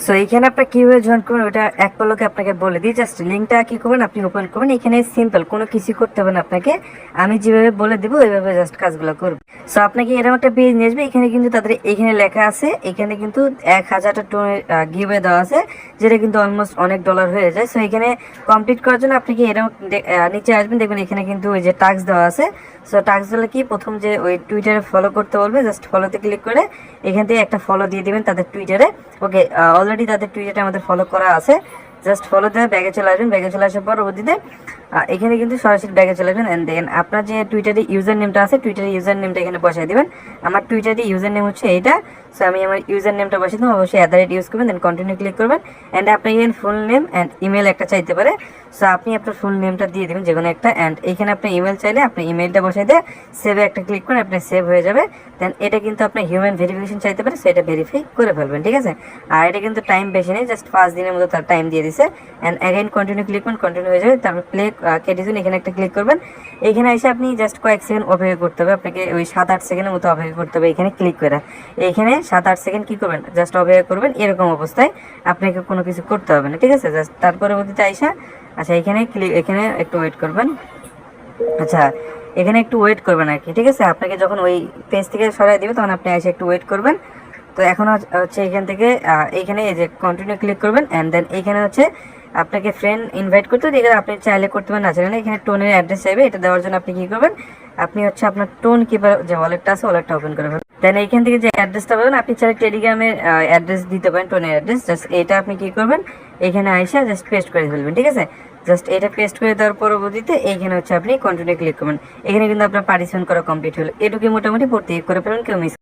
So এইখানে আপনার কিভাবে জয়েন করবেন ওটা এক পলকে আপনাকে বলে দিই। জাস্ট লিঙ্কটা কি করবেন, আপনি ওপেন করবেন। এখানে সিম্পল, কোনো কিছু করতে হবে না আপনাকে, আমি যেভাবে বলে দিব ওইভাবে জাস্ট কাজগুলো করবেন। সো আপনাকে এরকম একটা পেজ নিয়ে আসবে। এখানে কিন্তু তাদের এখানে লেখা আছে, এখানে কিন্তু 1000টা টোনের গিভওয়ে দেওয়া আছে, যেটা কিন্তু অলমোস্ট অনেক ডলার হয়ে যায়। সো এখানে কমপ্লিট করার জন্য আপনি কি এরকম নিচে আসবেন, দেখবেন এখানে কিন্তু ওই যে টাস্ক দেওয়া আছে। সো টাস্ক দিলে কি, প্রথম যে ওই টুইটারে ফলো করতে বলবে, জাস্ট ফলোতে ক্লিক করে এখান থেকে একটা ফলো দিয়ে দিবেন তাদের টুইটারে। ওকে, অলরেডি তাদের টুইটারে আমাদের ফলো করা আছে। জাস্ট ফলো দিয়ে ব্যাগে চলে আসবেন। ব্যাগে চলে আসার পরবর্তীতে এখানে কিন্তু সরাসরি ব্যাগে চলে আসবেন। অ্যান্ড দেন আপনার যে টুইটারে ইউজার নেমটা আছে, টুইটারে ইউজার নেমটা এখানে বসাই দিবেন। আমার টুইটারে ইউজার নেম হচ্ছে এইটা। সো আমি আমার ইউজার নেমটা বসিয়ে দেবো, অবশ্যই @ ইউজ করবেন। দেন কন্টিনিউ ক্লিক করবেন। অ্যান্ড আপনার এখানে ফুল নেম অ্যান্ড ইমেল একটা চাইতে পারে। সো আপনি আপনার ফুল নেমটা দিয়ে দেবেন যে কোনো একটা। অ্যান্ড এখানে আপনার ইমেল চাইলে আপনি ইমেলটা বসাই দিয়ে সেভে একটা ক্লিক করে আপনার সেভ হয়ে যাবে। দেন এটা কিন্তু আপনার হিউম্যান ভেরিফিকেশন চাইতে পারে, সেটা ভেরিফাই করে ফেলবেন, ঠিক আছে। আর এটা কিন্তু টাইম বেশি নেই, জাস্ট 5 দিনের মতো তার টাইম দিয়ে দিছে। অ্যান্ড অ্যাগেন কন্টিনিউ ক্লিক করবেন, কন্টিনিউ হয়ে যাবে। তারপর প্লে কেটেছেন, এখানে একটা ক্লিক করবেন। এখানে এসে আপনি জাস্ট কয়েক সেকেন্ড অপেক্ষা করতে হবে, আপনাকে ওই 7-8 সেকেন্ডের মতো অপেক্ষা করতে হবে এখানে ক্লিক করে। এখানে 7-8 সেকেন্ড কী করবেন, জাস্ট অপেক্ষা করবেন। এরকম অবস্থায় আপনাকে কোনো কিছু করতে হবে না, ঠিক আছে। জাস্ট তার পরবর্তীতে আইসা আচ্ছা এখানে এখানে একটু ওয়েট করবেন। আচ্ছা এখানে একটু ওয়েট করবেন আর কি, ঠিক আছে। আপনাকে যখন ওই পেজ থেকে সরাই দিবে তখন আপনি এসে একটু ওয়েট করবেন। তো এখন হচ্ছে এখান থেকে এইখানে এই যে কন্টিনিউ ক্লিক করবেন। অ্যান্ড দেন এখানে হচ্ছে আপনাকে ফ্রেন্ড ইনভাইট করতে হবে, এখানে আপনি চাইলে করতে পারেন, না চাইলে না। এখানে টোনের অ্যাড্রেস চাইবে, এটা দেওয়ার জন্য আপনি কী করবেন, আপনি হচ্ছে আপনার টোন কিপার যে ওয়ালেটটা আছে ওয়ালেটটা ওপেন করে ফেলবেন। দেন এইখান থেকে যে অ্যাড্রেসটা পাবেন, আপনি চাইলে টেলিগ্রামের অ্যাড্রেস দিতে পারেন, টোনের অ্যাড্রেস। জাস্ট এটা আপনি কী করবেন, এখানে আইসা জাস্ট পেস্ট করে ফেলবেন, ঠিক আছে। জাস্ট এটা পেস্ট করে দেওয়ার পরবর্তীতে এইখানে হচ্ছে আপনি কন্টিনিউ ক্লিক করবেন। এখানে কিন্তু আপনার পার্টিসিপেন্ট করা কমপ্লিট হলো। এটুকু মোটামুটি ভর্তি করে ফেলবেন, কেউ মিস